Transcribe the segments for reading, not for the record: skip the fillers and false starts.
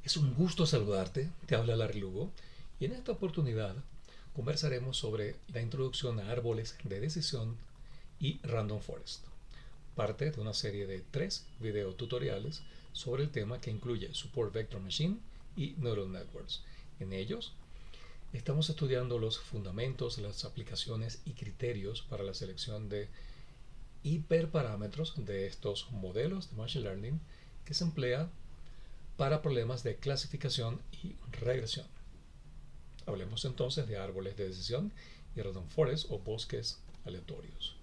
Es un gusto saludarte, te habla Larry Lugo, y en esta oportunidad conversaremos sobre la introducción a árboles de decisión y Random Forest, parte de una serie de 3 videotutoriales sobre el tema que incluye Support Vector Machine y Neural Networks. En ellos estamos estudiando los fundamentos, las aplicaciones y criterios para la selección de hiperparámetros de estos modelos de Machine Learning que se emplea para problemas de clasificación y regresión. Hablemos entonces de árboles de decisión y random forest o bosques aleatorios.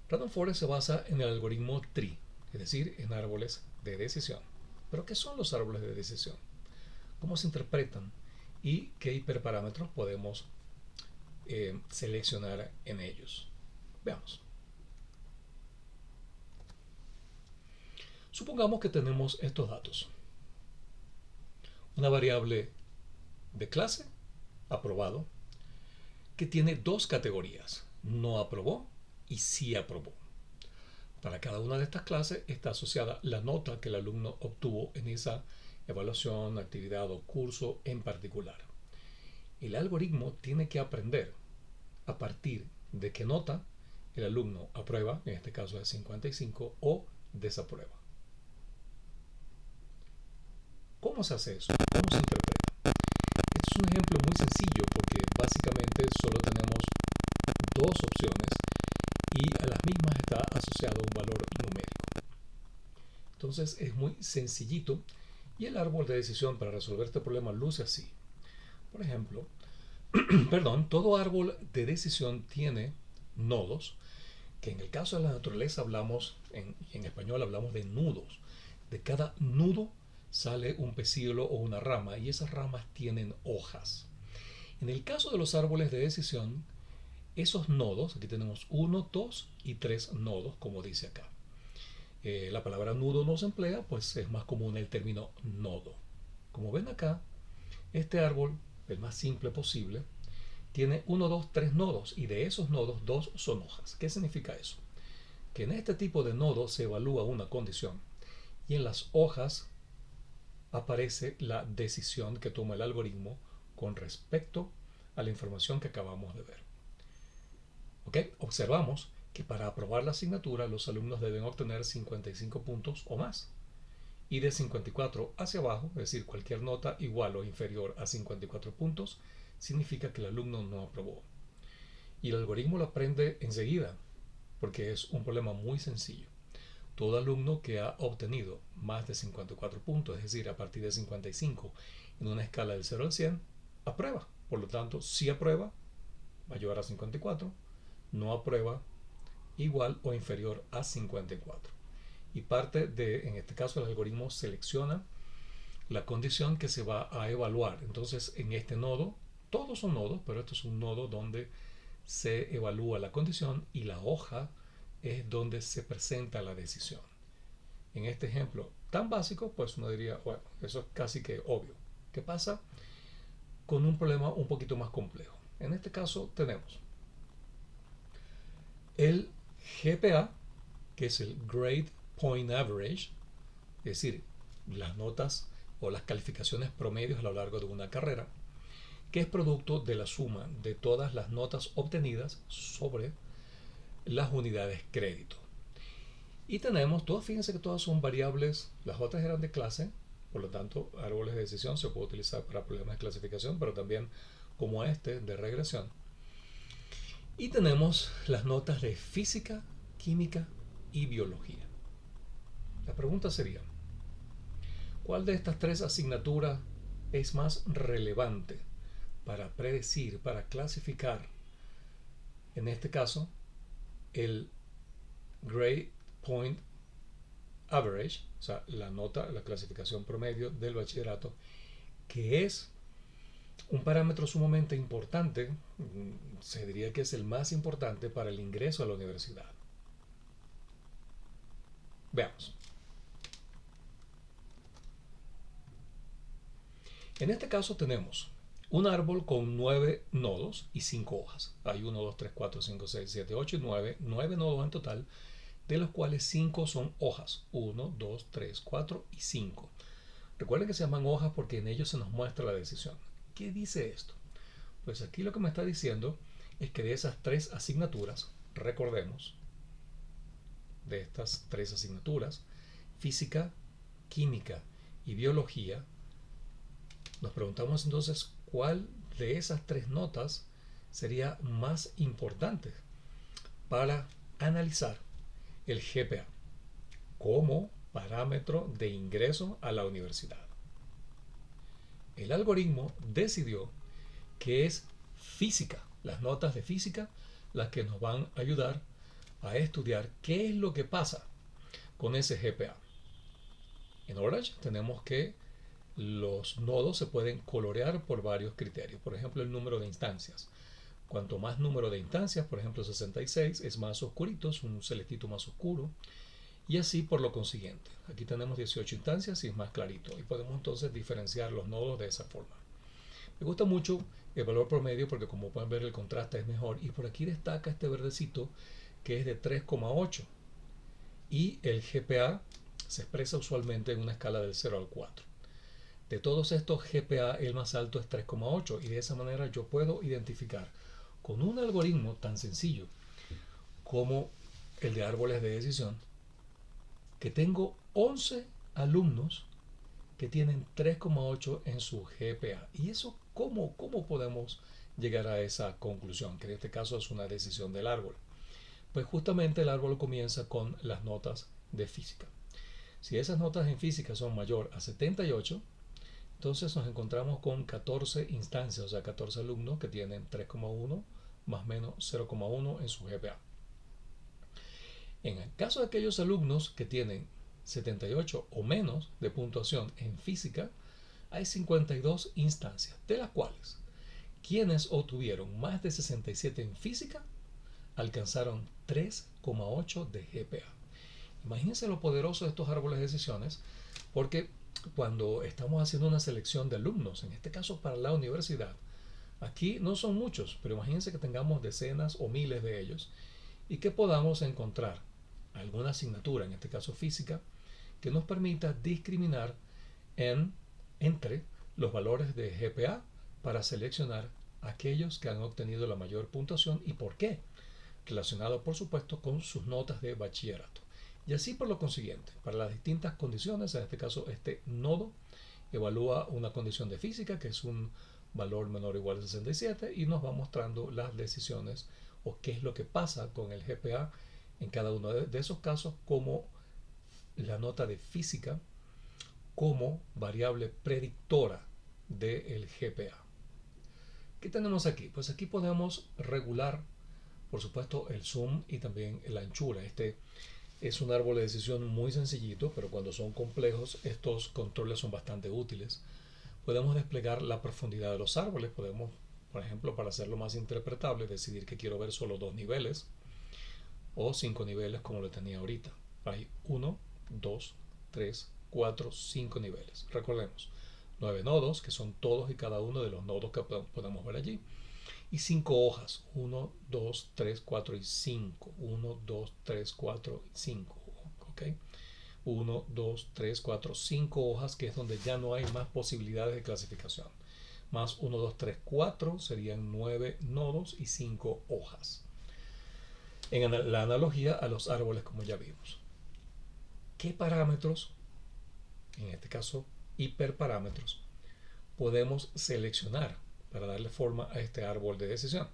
Random forest se basa en el algoritmo tree, es decir, en árboles de decisión. ¿Pero qué son los árboles de decisión? ¿Cómo se interpretan? ¿Y qué hiperparámetros podemos seleccionar en ellos? Veamos. Supongamos que tenemos estos datos. Una variable de clase, aprobado, que tiene dos categorías, no aprobó y sí aprobó. Para cada una de estas clases está asociada la nota que el alumno obtuvo en esa evaluación, actividad o curso en particular. El algoritmo tiene que aprender a partir de qué nota el alumno aprueba, en este caso es 55, o desaprueba. ¿Cómo se hace eso? ¿Cómo se interpreta? Este es un ejemplo muy sencillo porque básicamente solo tenemos dos opciones y a las mismas está asociado un valor numérico. Entonces es muy sencillito y el árbol de decisión para resolver este problema luce así. Por ejemplo, todo árbol de decisión tiene nodos, que en el caso de la naturaleza hablamos, en español hablamos de nudos. De cada nudo sale un pecíolo o una rama y esas ramas tienen hojas. En el caso de los árboles de decisión, esos nodos, aquí tenemos 1, 2 y 3 nodos, como dice acá. La palabra nudo no se emplea, pues es más común el término nodo. Como ven acá, este árbol, el más simple posible, tiene 1, 2, 3 nodos y de esos nodos 2 son hojas. ¿Qué significa eso? Que en este tipo de nodo se evalúa una condición y en las hojas aparece la decisión que toma el algoritmo con respecto a la información que acabamos de ver. ¿Okay? Observamos que para aprobar la asignatura los alumnos deben obtener 55 puntos o más. Y de 54 hacia abajo, es decir, cualquier nota igual o inferior a 54 puntos, significa que el alumno no aprobó. Y el algoritmo lo aprende enseguida, porque es un problema muy sencillo. Todo alumno que ha obtenido más de 54 puntos, es decir, a partir de 55 en una escala del 0 al 100, aprueba. Por lo tanto, si aprueba, mayor a 54, no aprueba, igual o inferior a 54. Y parte de, en este caso, el algoritmo selecciona la condición que se va a evaluar. Entonces, en este nodo, todos son nodos, pero esto es un nodo donde se evalúa la condición y la hoja es donde se presenta la decisión. En este ejemplo tan básico, pues uno diría, bueno, eso es casi que obvio. ¿Qué pasa con un problema un poquito más complejo? En este caso tenemos el GPA, que es el Grade Point Average, es decir, las notas o las calificaciones promedios a lo largo de una carrera, que es producto de la suma de todas las notas obtenidas sobre las unidades crédito. Y tenemos, fíjense que todas son variables, las otras eran de clase, por lo tanto, árboles de decisión se puede utilizar para problemas de clasificación, pero también como este de regresión. Y tenemos las notas de física, química y biología. La pregunta sería, ¿cuál de estas tres asignaturas es más relevante para predecir, para clasificar, en este caso, el Grade Point Average, o sea, la nota, la clasificación promedio del bachillerato, que es un parámetro sumamente importante, se diría que es el más importante para el ingreso a la universidad? Veamos. En este caso tenemos un árbol con 9 nodos y 5 hojas. Hay 1, 2, 3, 4, 5, 6, 7, 8 y 9. 9 nodos en total, de los cuales 5 son hojas. 1, 2, 3, 4 y 5. Recuerden que se llaman hojas porque en ellos se nos muestra la decisión. ¿Qué dice esto? Pues aquí lo que me está diciendo es que de esas 3 asignaturas, recordemos, de estas 3 asignaturas, física, química y biología, nos preguntamos entonces cuál de esas 3 notas sería más importante para analizar el GPA como parámetro de ingreso a la universidad. El algoritmo decidió que es física, las notas de física, las que nos van a ayudar a estudiar qué es lo que pasa con ese GPA. En Orange tenemos que los nodos se pueden colorear por varios criterios. Por ejemplo, el número de instancias. Cuanto más número de instancias, por ejemplo 66, es más oscurito, es un celestito más oscuro. Y así por lo consiguiente. Aquí tenemos 18 instancias y es más clarito. Y podemos entonces diferenciar los nodos de esa forma. Me gusta mucho el valor promedio porque como pueden ver el contraste es mejor. Y por aquí destaca este verdecito que es de 3,8. Y el GPA se expresa usualmente en una escala del 0 al 4. De todos estos GPA el más alto es 3,8 y de esa manera yo puedo identificar con un algoritmo tan sencillo como el de árboles de decisión que tengo 11 alumnos que tienen 3,8 en su GPA. ¿Y eso cómo podemos llegar a esa conclusión? Que en este caso es una decisión del árbol. Pues justamente el árbol comienza con las notas de física. Si esas notas en física son mayor a 78, entonces nos encontramos con 14 instancias, o sea, 14 alumnos que tienen 3,1 más menos 0,1 en su GPA. En el caso de aquellos alumnos que tienen 78 o menos de puntuación en física, hay 52 instancias, de las cuales quienes obtuvieron más de 67 en física alcanzaron 3,8 de GPA. Imagínense lo poderoso de estos árboles de decisiones, porque cuando estamos haciendo una selección de alumnos, en este caso para la universidad, aquí no son muchos, pero imagínense que tengamos decenas o miles de ellos y que podamos encontrar alguna asignatura, en este caso física, que nos permita discriminar entre los valores de GPA para seleccionar aquellos que han obtenido la mayor puntuación y por qué, relacionado por supuesto con sus notas de bachillerato. Y así por lo consiguiente, para las distintas condiciones, en este caso este nodo evalúa una condición de física que es un valor menor o igual a 67 y nos va mostrando las decisiones o qué es lo que pasa con el GPA en cada uno de esos casos, como la nota de física como variable predictora del GPA. ¿Qué tenemos aquí? Pues aquí podemos regular, por supuesto, el zoom y también la anchura. Este es un árbol de decisión muy sencillito, pero cuando son complejos estos controles son bastante útiles. Podemos desplegar la profundidad de los árboles. Podemos, por ejemplo, para hacerlo más interpretable, decidir que quiero ver solo 2 niveles o 5 niveles como lo tenía ahorita. Hay 1, 2, 3, 4, 5 niveles. Recordemos, 9 nodos, que son todos y cada uno de los nodos que podemos ver allí. Y 5 hojas, 1, 2, 3, 4 y 5. 1, 2, 3, 4 y 5. ¿Ok? 1, 2, 3, 4, 5 hojas, que es donde ya no hay más posibilidades de clasificación. Más 1, 2, 3, 4 serían 9 nodos y 5 hojas. En la analogía a los árboles, como ya vimos. ¿Qué parámetros, en este caso hiperparámetros, podemos seleccionar para darle forma a este árbol de decisión?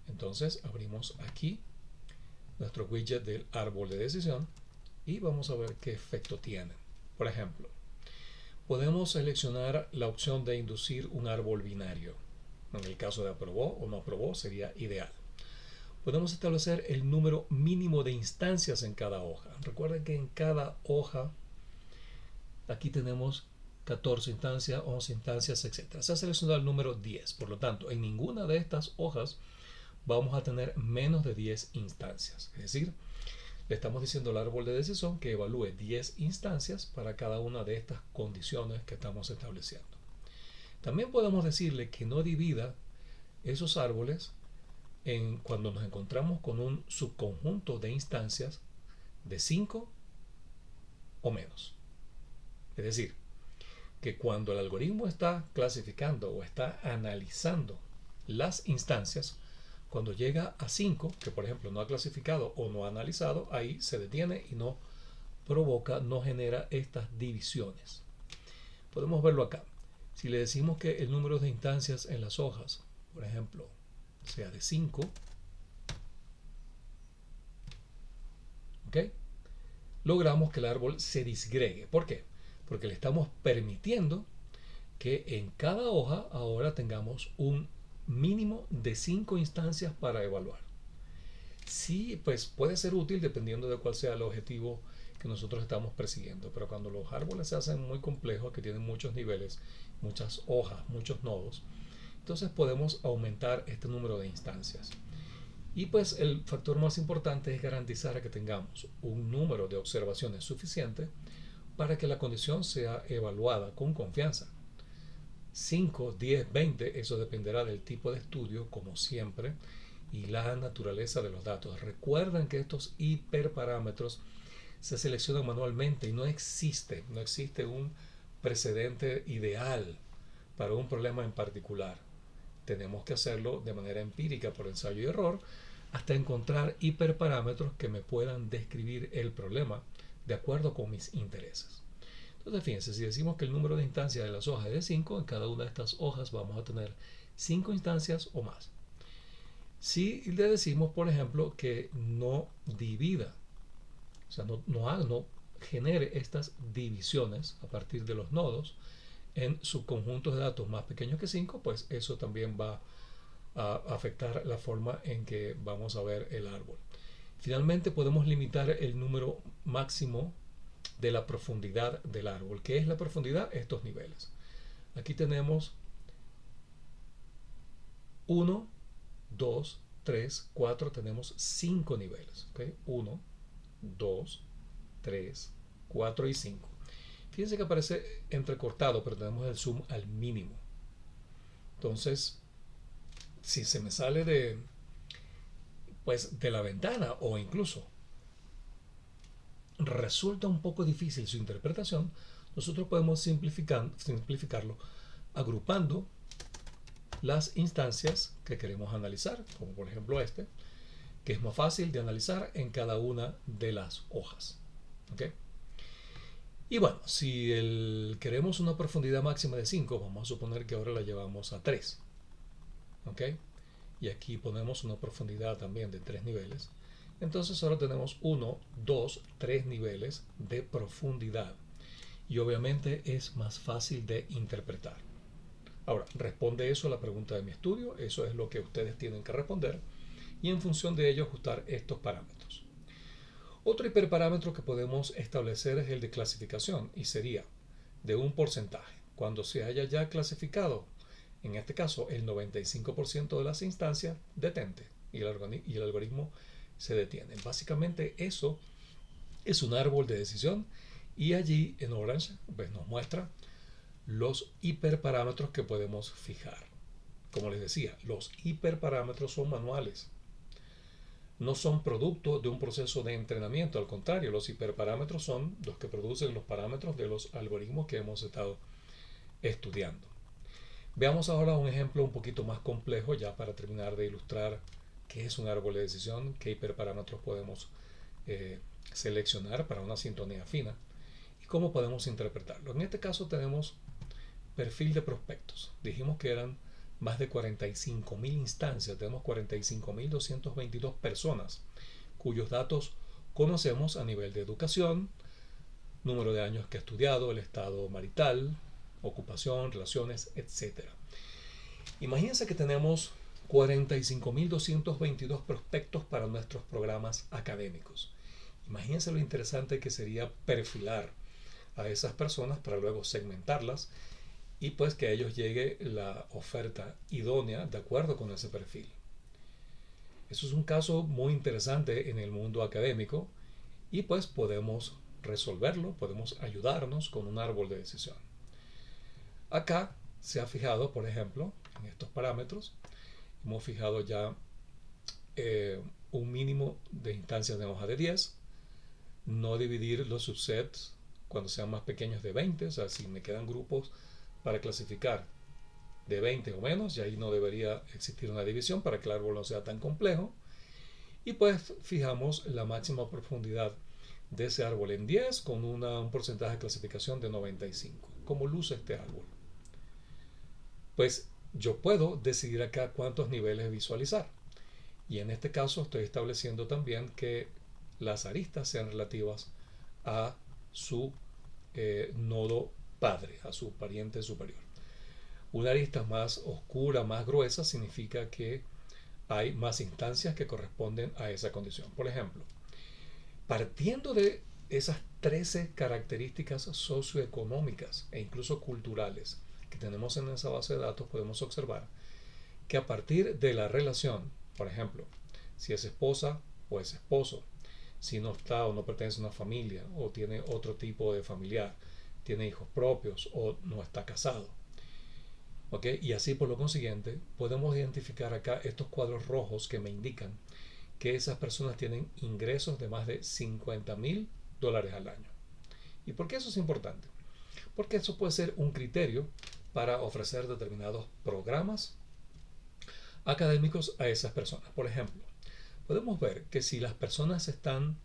Entonces abrimos aquí nuestro widget del árbol de decisión y vamos a ver qué efecto tiene. Por ejemplo, podemos seleccionar la opción de inducir un árbol binario. En el caso de aprobó o no aprobó sería ideal. Podemos establecer el número mínimo de instancias en cada hoja. Recuerden que en cada hoja aquí tenemos 14 instancias, 11 instancias, etc. Se ha seleccionado el número 10. Por lo tanto, en ninguna de estas hojas vamos a tener menos de 10 instancias. Es decir, le estamos diciendo al árbol de decisión que evalúe 10 instancias para cada una de estas condiciones que estamos estableciendo. También podemos decirle que no divida esos árboles cuando nos encontramos con un subconjunto de instancias de 5 o menos. Es decir, que cuando el algoritmo está clasificando o está analizando las instancias, cuando llega a 5, que por ejemplo no ha clasificado o no ha analizado, ahí se detiene y no provoca, no genera estas divisiones. Podemos verlo acá. Si le decimos que el número de instancias en las hojas, por ejemplo, sea de 5, ¿ok? Logramos que el árbol se disgregue. ¿Por qué? Porque le estamos permitiendo que en cada hoja ahora tengamos un mínimo de 5 instancias para evaluar. Sí, pues puede ser útil dependiendo de cuál sea el objetivo que nosotros estamos persiguiendo, pero cuando los árboles se hacen muy complejos, que tienen muchos niveles, muchas hojas, muchos nodos, entonces podemos aumentar este número de instancias. Y pues el factor más importante es garantizar que tengamos un número de observaciones suficiente para que la condición sea evaluada con confianza. 5, 10, 20, eso dependerá del tipo de estudio, como siempre, y la naturaleza de los datos. Recuerden que estos hiperparámetros se seleccionan manualmente y no existe un precedente ideal para un problema en particular. Tenemos que hacerlo de manera empírica por ensayo y error hasta encontrar hiperparámetros que me puedan describir el problema de acuerdo con mis intereses. Entonces, fíjense, si decimos que el número de instancias de las hojas es de 5, en cada una de estas hojas vamos a tener 5 instancias o más. Si le decimos, por ejemplo, que no divida, o sea, no genere estas divisiones a partir de los nodos en subconjuntos de datos más pequeños que 5, pues eso también va a afectar la forma en que vamos a ver el árbol. Finalmente podemos limitar el número máximo de la profundidad del árbol. ¿Qué es la profundidad? Estos niveles. Aquí tenemos 1, 2, 3, 4, tenemos 5 niveles. ¿Okay? 1, 2, 3, 4 y 5. Fíjense que aparece entrecortado, pero tenemos el zoom al mínimo. Entonces, si se me sale de la ventana o incluso resulta un poco difícil su interpretación, nosotros podemos simplificarlo agrupando las instancias que queremos analizar, como por ejemplo este, que es más fácil de analizar en cada una de las hojas. ¿Okay? Y bueno, si queremos una profundidad máxima de 5, vamos a suponer que ahora la llevamos a 3. ¿Okay? Y aquí ponemos una profundidad también de 3 niveles. Entonces ahora tenemos 1, 2, 3 niveles de profundidad. Y obviamente es más fácil de interpretar. Ahora, responde eso a la pregunta de mi estudio. Eso es lo que ustedes tienen que responder. Y en función de ello ajustar estos parámetros. Otro hiperparámetro que podemos establecer es el de clasificación y sería de un porcentaje. Cuando se haya ya clasificado, en este caso el 95% de las instancias, detente y el algoritmo se detiene. Básicamente eso es un árbol de decisión y allí en orange pues, nos muestra los hiperparámetros que podemos fijar. Como les decía, los hiperparámetros son manuales. No son producto de un proceso de entrenamiento, al contrario, los hiperparámetros son los que producen los parámetros de los algoritmos que hemos estado estudiando. Veamos ahora un ejemplo un poquito más complejo ya para terminar de ilustrar qué es un árbol de decisión, qué hiperparámetros podemos seleccionar para una sintonía fina y cómo podemos interpretarlo. En este caso tenemos perfil de prospectos. Dijimos que eran más de 45.000 instancias, tenemos 45.222 personas cuyos datos conocemos a nivel de educación, número de años que ha estudiado, el estado marital, ocupación, relaciones, etc. Imagínense que tenemos 45.222 prospectos para nuestros programas académicos. Imagínense lo interesante que sería perfilar a esas personas para luego segmentarlas y pues que a ellos llegue la oferta idónea de acuerdo con ese perfil. Eso es un caso muy interesante en el mundo académico y pues podemos resolverlo, podemos ayudarnos con un árbol de decisión. Acá se ha fijado, por ejemplo, en estos parámetros, hemos fijado ya un mínimo de instancias de hoja de 10, no dividir los subsets cuando sean más pequeños de 20, o sea, si me quedan grupos para clasificar de 20 o menos, y ahí no debería existir una división para que el árbol no sea tan complejo. Y pues fijamos la máxima profundidad de ese árbol en 10 con un porcentaje de clasificación de 95. ¿Cómo luce este árbol? Pues yo puedo decidir acá cuántos niveles visualizar. Y en este caso estoy estableciendo también que las aristas sean relativas a su nodo padre, a su pariente superior. Una arista más oscura, más gruesa, significa que hay más instancias que corresponden a esa condición. Por ejemplo, partiendo de esas 13 características socioeconómicas e incluso culturales que tenemos en esa base de datos, podemos observar que a partir de la relación, por ejemplo, si es esposa o es esposo, si no está o no pertenece a una familia o tiene otro tipo de familiar, tiene hijos propios o no está casado, ¿okay? Y así por lo consiguiente podemos identificar acá estos cuadros rojos que me indican que esas personas tienen ingresos de más de $50,000 al año. ¿Y por qué eso es importante? Porque eso puede ser un criterio para ofrecer determinados programas académicos a esas personas. Por ejemplo, podemos ver que si las personas están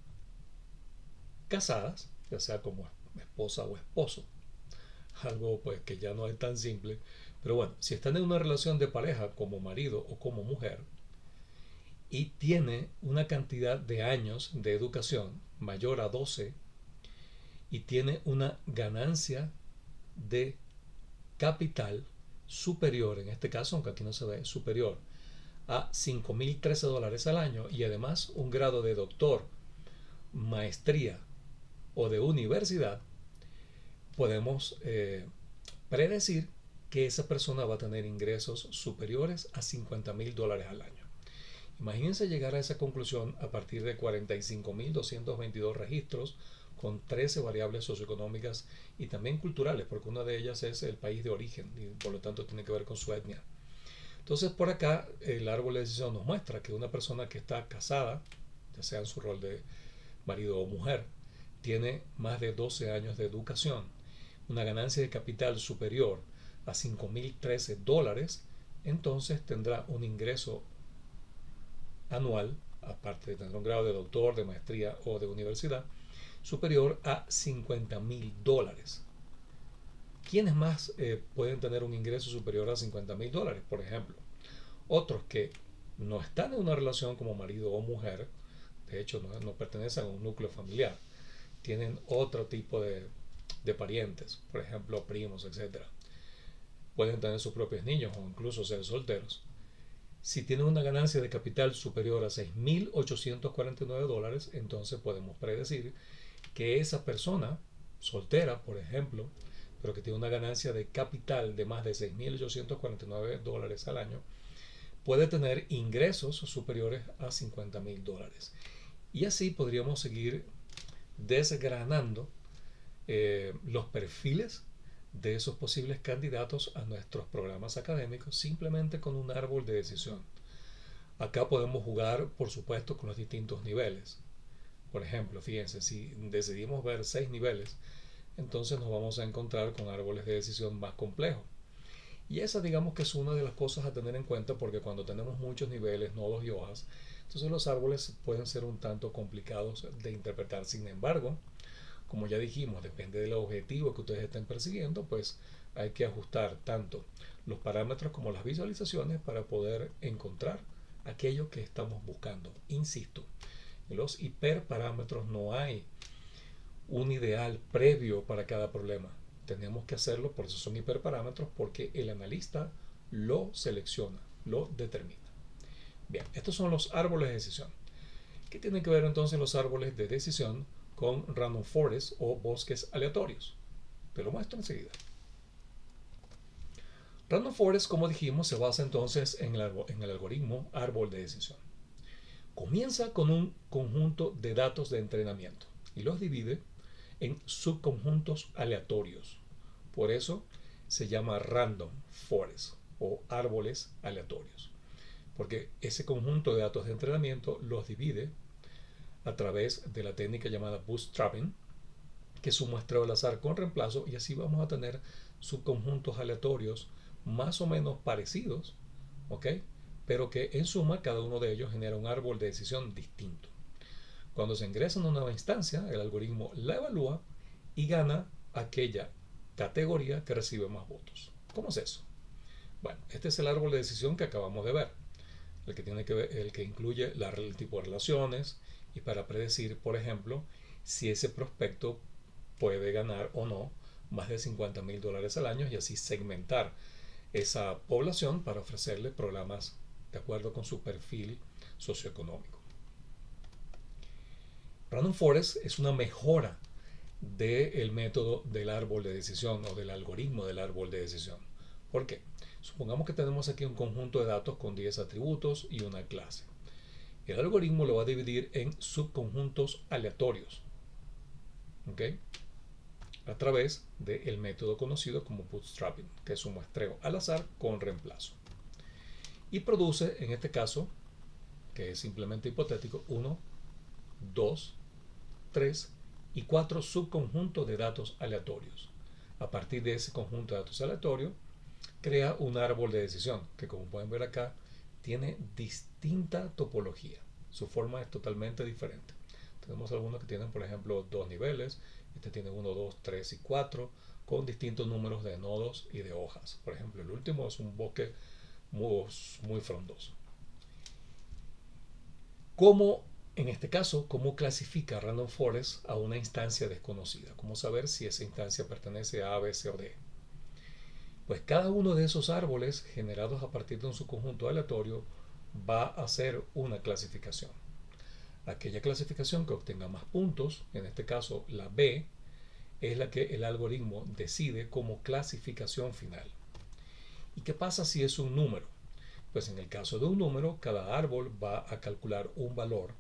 casadas, ya sea como esposa o esposo, algo pues que ya no es tan simple, pero bueno, si están en una relación de pareja como marido o como mujer y tiene una cantidad de años de educación mayor a 12 y tiene una ganancia de capital superior, en este caso, aunque aquí no se ve, superior a $5,013 al año y además un grado de doctor, maestría o de universidad, podemos predecir que esa persona va a tener ingresos superiores a $50,000 al año. Imagínense llegar a esa conclusión a partir de 45,222 registros con 13 variables socioeconómicas y también culturales, porque una de ellas es el país de origen y por lo tanto tiene que ver con su etnia. Entonces por acá el árbol de decisión nos muestra que una persona que está casada, ya sea en su rol de marido o mujer, tiene más de 12 años de educación, una ganancia de capital superior a $5,013, entonces tendrá un ingreso anual, aparte de tener un grado de doctor, de maestría o de universidad, superior a $50,000. ¿Quiénes más pueden tener un ingreso superior a $50,000? Por ejemplo, otros que no están en una relación como marido o mujer, de hecho no pertenecen a un núcleo familiar, tienen otro tipo de parientes, por ejemplo primos, etcétera. Pueden tener sus propios niños o incluso ser solteros. Si tienen una ganancia de capital superior a $6,849, entonces podemos predecir que esa persona soltera, por ejemplo, pero que tiene una ganancia de capital de más de $6,849 al año, puede tener ingresos superiores a $50,000. Y así podríamos seguir desgranando los perfiles de esos posibles candidatos a nuestros programas académicos simplemente con un árbol de decisión. Acá podemos jugar, por supuesto, con los distintos niveles. Por ejemplo, fíjense, si decidimos ver 6 niveles, entonces nos vamos a encontrar con árboles de decisión más complejos. Y esa digamos que es una de las cosas a tener en cuenta porque cuando tenemos muchos niveles, nodos y hojas, entonces los árboles pueden ser un tanto complicados de interpretar. Sin embargo, como ya dijimos, depende del objetivo que ustedes estén persiguiendo, pues hay que ajustar tanto los parámetros como las visualizaciones para poder encontrar aquello que estamos buscando. Insisto, en los hiperparámetros no hay un ideal previo para cada problema. Tenemos que hacerlo, por eso son hiperparámetros, porque el analista lo selecciona, lo determina. Bien, estos son los árboles de decisión. ¿Qué tienen que ver entonces los árboles de decisión con random forest o bosques aleatorios? Te lo muestro enseguida. Random forest, como dijimos, se basa entonces en el algoritmo árbol de decisión. Comienza con un conjunto de datos de entrenamiento y los divide en subconjuntos aleatorios. Por eso se llama random forest o árboles aleatorios, porque ese conjunto de datos de entrenamiento los divide a través de la técnica llamada bootstrapping que es un muestreo al azar con reemplazo, y así vamos a tener subconjuntos aleatorios más o menos parecidos, ¿ok? Pero que en suma cada uno de ellos genera un árbol de decisión distinto. Cuando se ingresa en una nueva instancia, el algoritmo la evalúa y gana aquella categoría que recibe más votos. ¿Cómo es eso? Bueno, este es el árbol de decisión que acabamos de ver, el que incluye el tipo de relaciones y para predecir, por ejemplo, si ese prospecto puede ganar o no más de $50,000 al año y así segmentar esa población para ofrecerle programas de acuerdo con su perfil socioeconómico. Random Forest es una mejora del método del árbol de decisión o del algoritmo del árbol de decisión. ¿Por qué? Supongamos que tenemos aquí un conjunto de datos con 10 atributos y una clase. El algoritmo lo va a dividir en subconjuntos aleatorios, ¿ok? A través del método conocido como bootstrapping, que es un muestreo al azar con reemplazo. Y produce, en este caso, que es simplemente hipotético, 1, 2, 3 y 4 subconjuntos de datos aleatorios. A partir de ese conjunto de datos aleatorios, crea un árbol de decisión que, como pueden ver acá, tiene distinta topología. Su forma es totalmente diferente. Tenemos algunos que tienen, por ejemplo, 2 niveles. Este tiene 1, 2, 3 y 4 con distintos números de nodos y de hojas. Por ejemplo, el último es un bosque muy frondoso. ¿Cómo, en este caso, cómo clasifica Random Forest a una instancia desconocida? ¿Cómo saber si esa instancia pertenece a A, B, C o D? Pues cada uno de esos árboles generados a partir de un subconjunto aleatorio va a hacer una clasificación. Aquella clasificación que obtenga más puntos, en este caso la B, es la que el algoritmo decide como clasificación final. ¿Y qué pasa si es un número? Pues en el caso de un número, cada árbol va a calcular un valor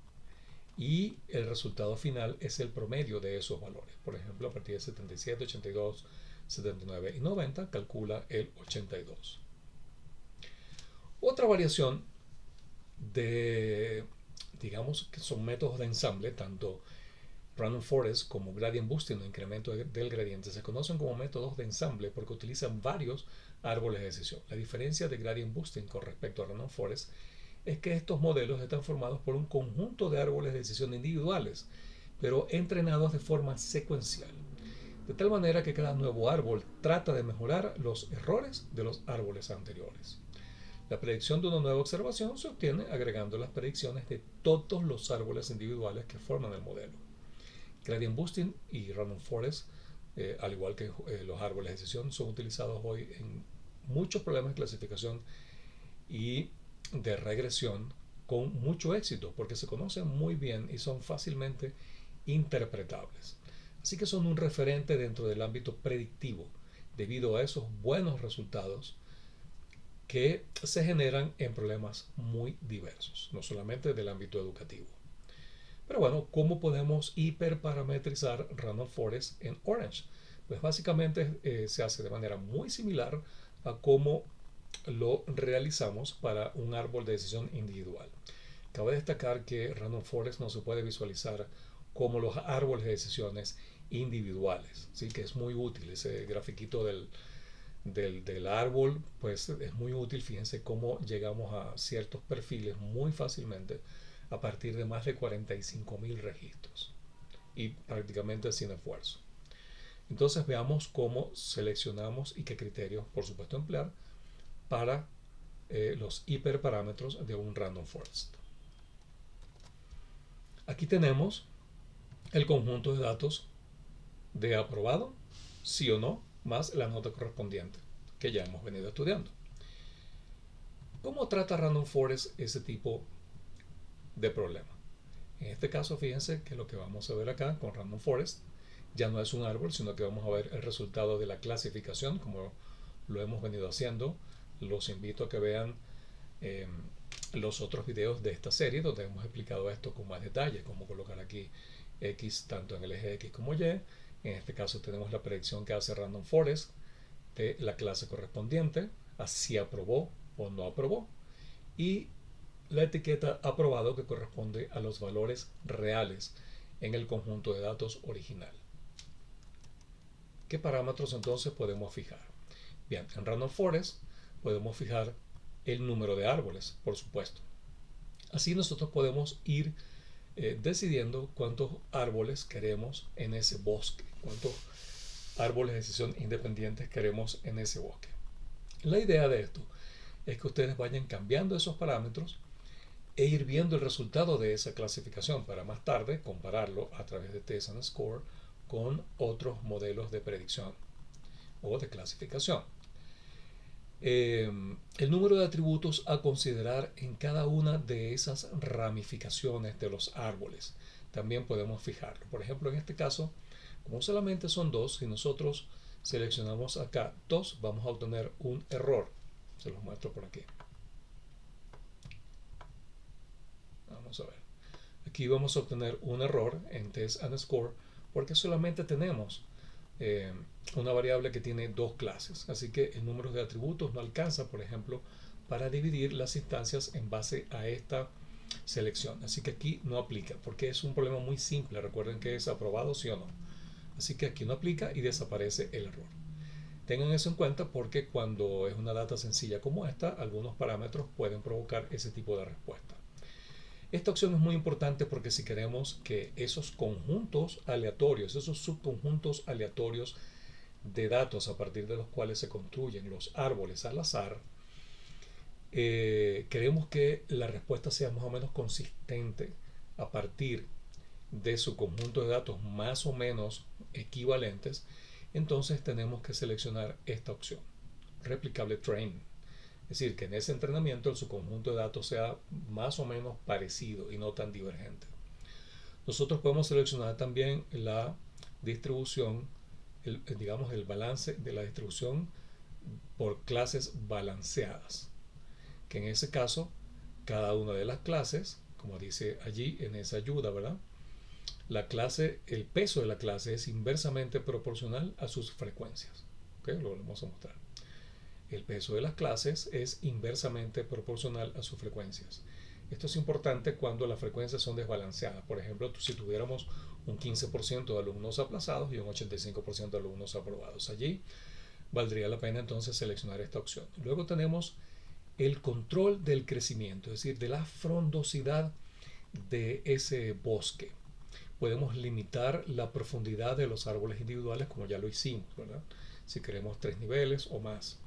y el resultado final es el promedio de esos valores. Por ejemplo, a partir de 77, 82, 79 y 90 calcula el 82. Otra variación de, digamos que son métodos de ensamble, tanto Random Forest como Gradient Boosting o incremento del gradiente se conocen como métodos de ensamble porque utilizan varios árboles de decisión. La diferencia de Gradient Boosting con respecto a Random Forest es que estos modelos están formados por un conjunto de árboles de decisión individuales, pero entrenados de forma secuencial, de tal manera que cada nuevo árbol trata de mejorar los errores de los árboles anteriores. La predicción de una nueva observación se obtiene agregando las predicciones de todos los árboles individuales que forman el modelo. Gradient Boosting y Random Forest, al igual que los árboles de decisión, son utilizados hoy en muchos problemas de clasificación y de regresión con mucho éxito porque se conocen muy bien y son fácilmente interpretables. Así que son un referente dentro del ámbito predictivo debido a esos buenos resultados que se generan en problemas muy diversos, no solamente del ámbito educativo. Pero bueno, ¿cómo podemos hiperparametrizar Random Forest en Orange? Pues básicamente se hace de manera muy similar a cómo lo realizamos para un árbol de decisión individual. Cabe destacar que Random Forest no se puede visualizar como los árboles de decisiones individuales, ¿sí? Que es muy útil ese grafiquito del árbol, pues es muy útil. Fíjense cómo llegamos a ciertos perfiles muy fácilmente a partir de más de 45,000 registros y prácticamente sin esfuerzo. Entonces veamos cómo seleccionamos y qué criterios, por supuesto, emplear para los hiperparámetros de un Random Forest. Aquí tenemos el conjunto de datos de aprobado, sí o no, más la nota correspondiente que ya hemos venido estudiando. ¿Cómo trata Random Forest ese tipo de problema? En este caso, fíjense que lo que vamos a ver acá con Random Forest ya no es un árbol, sino que vamos a ver el resultado de la clasificación, como lo hemos venido haciendo. Los invito a que vean los otros videos de esta serie, donde hemos explicado esto con más detalle, cómo colocar aquí X tanto en el eje X como Y. En este caso tenemos la predicción que hace Random Forest de la clase correspondiente, a si aprobó o no aprobó, y la etiqueta aprobado que corresponde a los valores reales en el conjunto de datos original. ¿Qué parámetros entonces podemos fijar? Bien, en Random Forest podemos fijar el número de árboles, por supuesto. Así nosotros podemos ir decidiendo cuántos árboles queremos en ese bosque, cuántos árboles de decisión independientes queremos en ese bosque. La idea de esto es que ustedes vayan cambiando esos parámetros e ir viendo el resultado de esa clasificación para más tarde compararlo a través de Test and Score con otros modelos de predicción o de clasificación. El número de atributos a considerar en cada una de esas ramificaciones de los árboles también podemos fijarlo. Por ejemplo, en este caso, como solamente son dos, si nosotros seleccionamos acá 2, vamos a obtener un error. Se los muestro por aquí. Vamos a ver. Aquí vamos a obtener un error en Test and Score porque solamente tenemos una variable que tiene 2 clases. Así que el número de atributos no alcanza, por ejemplo, para dividir las instancias en base a esta selección. Así que aquí no aplica porque es un problema muy simple. Recuerden que es aprobado sí o no. Así que aquí no aplica y desaparece el error. Tengan eso en cuenta porque cuando es una data sencilla como esta, algunos parámetros pueden provocar ese tipo de respuesta. Esta opción es muy importante porque si queremos que esos conjuntos aleatorios, esos subconjuntos aleatorios de datos a partir de los cuales se construyen los árboles al azar, queremos que la respuesta sea más o menos consistente a partir de su conjunto de datos más o menos equivalentes, entonces tenemos que seleccionar esta opción, Replicable Train. Es decir, que en ese entrenamiento su conjunto de datos sea más o menos parecido y no tan divergente. Nosotros podemos seleccionar también la distribución, digamos el balance de la distribución por clases balanceadas, que en ese caso cada una de las clases, como dice allí en esa ayuda, ¿verdad? La clase, el peso de la clase es inversamente proporcional a sus frecuencias. ¿Okay? Lo vamos a mostrar. El peso de las clases es inversamente proporcional a sus frecuencias. Esto es importante cuando las frecuencias son desbalanceadas. Por ejemplo, si tuviéramos un 15% de alumnos aplazados y un 85% de alumnos aprobados. Allí valdría la pena entonces seleccionar esta opción. Luego tenemos el control del crecimiento, es decir, de la frondosidad de ese bosque. Podemos limitar la profundidad de los árboles individuales como ya lo hicimos, ¿verdad? Si queremos 3 niveles o más.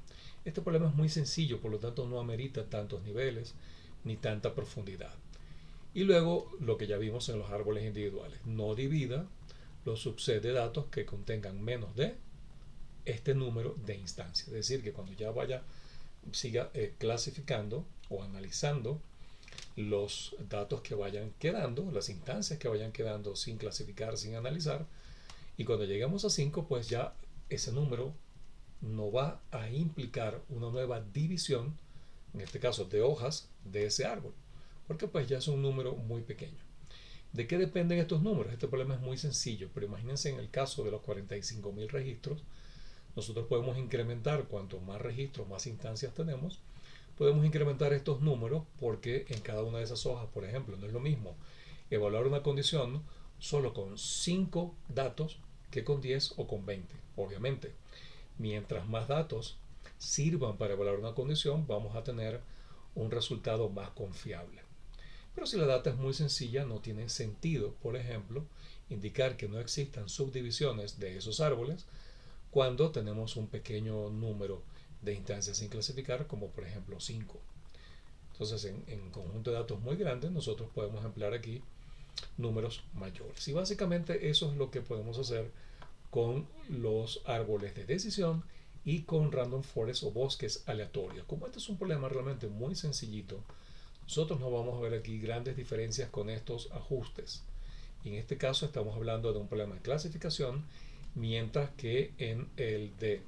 Este problema es muy sencillo, por lo tanto no amerita tantos niveles ni tanta profundidad. Y luego lo que ya vimos en los árboles individuales, no divida los subsets de datos que contengan menos de este número de instancias. Es decir, que cuando ya siga clasificando o analizando los datos que vayan quedando, las instancias que vayan quedando sin clasificar, sin analizar, y cuando lleguemos a 5, pues ya ese número no va a implicar una nueva división, en este caso de hojas, de ese árbol, porque pues ya es un número muy pequeño. ¿De qué dependen estos números? Este problema es muy sencillo, pero imagínense en el caso de los 45.000 registros, nosotros podemos incrementar cuanto más registros, más instancias tenemos, podemos incrementar estos números porque en cada una de esas hojas, por ejemplo, no es lo mismo evaluar una condición solo con 5 datos que con 10 o con 20, obviamente. Mientras más datos sirvan para evaluar una condición, vamos a tener un resultado más confiable. Pero si la data es muy sencilla, no tiene sentido, por ejemplo, indicar que no existan subdivisiones de esos árboles cuando tenemos un pequeño número de instancias sin clasificar, como por ejemplo 5. Entonces, en conjunto de datos muy grandes, nosotros podemos emplear aquí números mayores. Y básicamente eso es lo que podemos hacer con los árboles de decisión y con random forest o bosques aleatorios. Como este es un problema realmente muy sencillito, nosotros no vamos a ver aquí grandes diferencias con estos ajustes. Y en este caso estamos hablando de un problema de clasificación, mientras que en el de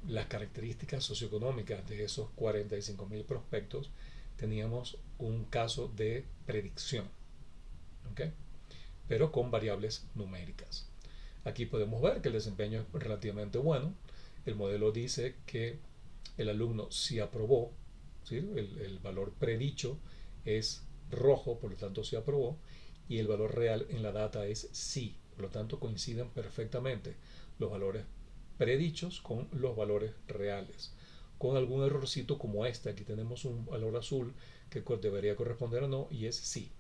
las características socioeconómicas de esos 45.000 prospectos teníamos un caso de predicción, ¿okay? Pero con variables numéricas. Aquí podemos ver que el desempeño es relativamente bueno. El modelo dice que el alumno sí aprobó, ¿sí? El valor predicho es rojo, por lo tanto sí aprobó, y el valor real en la data es sí, Por lo tanto, coinciden perfectamente los valores predichos con los valores reales. Con algún errorcito como este, aquí tenemos un valor azul que debería corresponder o no, y es sí.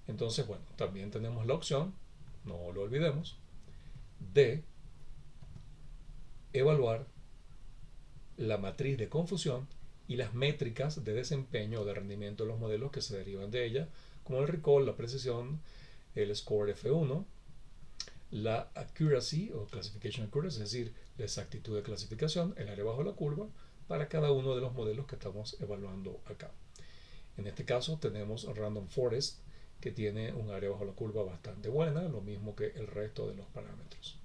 Entonces, bueno, también tenemos la opción, no lo olvidemos, de evaluar la matriz de confusión y las métricas de desempeño o de rendimiento de los modelos que se derivan de ella, como el recall, la precisión, el score F1, la accuracy o classification accuracy, es decir, la exactitud de clasificación, el área bajo la curva, para cada uno de los modelos que estamos evaluando acá. En este caso tenemos Random Forest, que tiene un área bajo la curva bastante buena, lo mismo que el resto de los parámetros.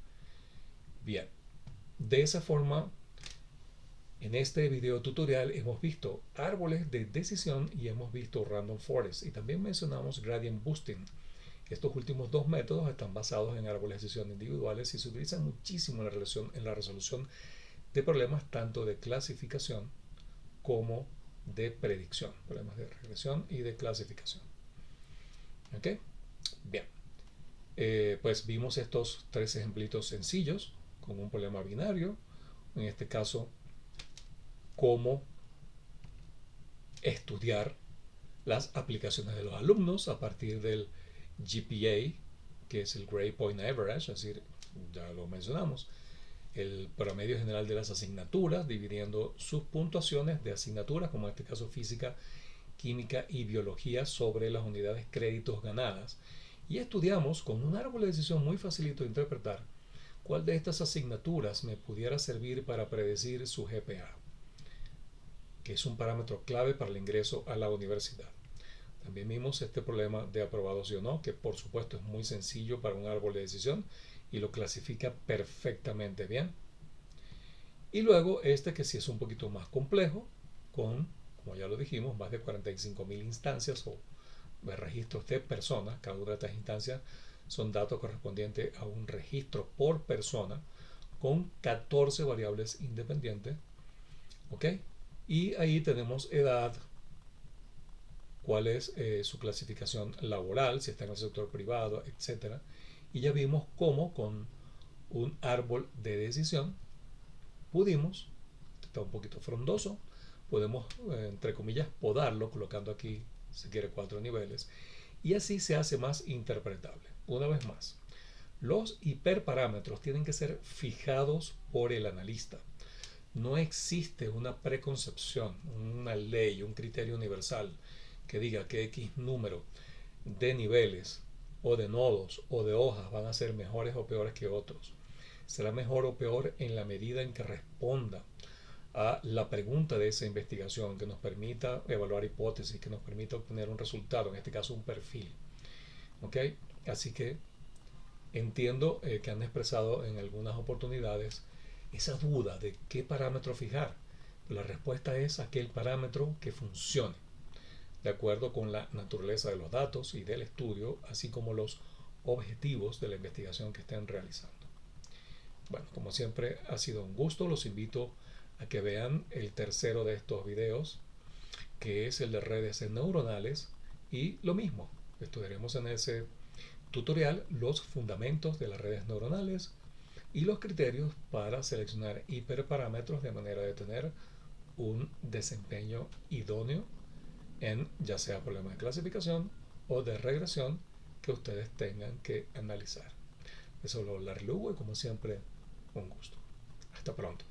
Bien, de esa forma, en este video tutorial hemos visto árboles de decisión y hemos visto Random Forest, y también mencionamos Gradient Boosting. Estos últimos dos métodos están basados en árboles de decisión individuales y se utilizan muchísimo en la resolución de problemas tanto de clasificación como de predicción, problemas de regresión y de clasificación. ¿Ok? Bien. Pues vimos estos tres ejemplitos sencillos con un problema binario. En este caso, cómo estudiar las aplicaciones de los alumnos a partir del GPA, que es el Grade Point Average, es decir, ya lo mencionamos, el promedio general de las asignaturas, dividiendo sus puntuaciones de asignaturas, como en este caso física, química y biología, sobre las unidades créditos ganadas. Y estudiamos con un árbol de decisión muy facilito de interpretar cuál de estas asignaturas me pudiera servir para predecir su GPA, que es un parámetro clave para el ingreso a la universidad. También vimos este problema de aprobados y o no, que por supuesto es muy sencillo para un árbol de decisión y lo clasifica perfectamente bien. Y luego este que sí es un poquito más complejo, con, como ya lo dijimos, más de 45.000 instancias o registros de personas. Cada una de estas instancias son datos correspondientes a un registro por persona con 14 variables independientes. ¿Ok? Y ahí tenemos edad, cuál es su clasificación laboral, si está en el sector privado, etc. Y ya vimos cómo con un árbol de decisión pudimos, está un poquito frondoso, podemos, entre comillas, podarlo, colocando aquí, si quiere, 4 niveles, y así se hace más interpretable. Una vez más, los hiperparámetros tienen que ser fijados por el analista. No existe una preconcepción, una ley, un criterio universal que diga que X número de niveles o de nodos o de hojas van a ser mejores o peores que otros. Será mejor o peor en la medida en que responda a la pregunta de esa investigación, que nos permita evaluar hipótesis, que nos permita obtener un resultado, en este caso un perfil. ¿Ok? Así que entiendo que han expresado en algunas oportunidades esa duda de qué parámetro fijar. La respuesta es aquel parámetro que funcione de acuerdo con la naturaleza de los datos y del estudio, así como los objetivos de la investigación que estén realizando. Bueno, como siempre ha sido un gusto. Los invito a que vean el tercero de estos videos, que es el de redes neuronales, y lo mismo, estudiaremos en ese tutorial los fundamentos de las redes neuronales y los criterios para seleccionar hiperparámetros de manera de tener un desempeño idóneo en ya sea problemas de clasificación o de regresión que ustedes tengan que analizar. Eso lo Larry Lugo, y como siempre, un gusto. Hasta pronto.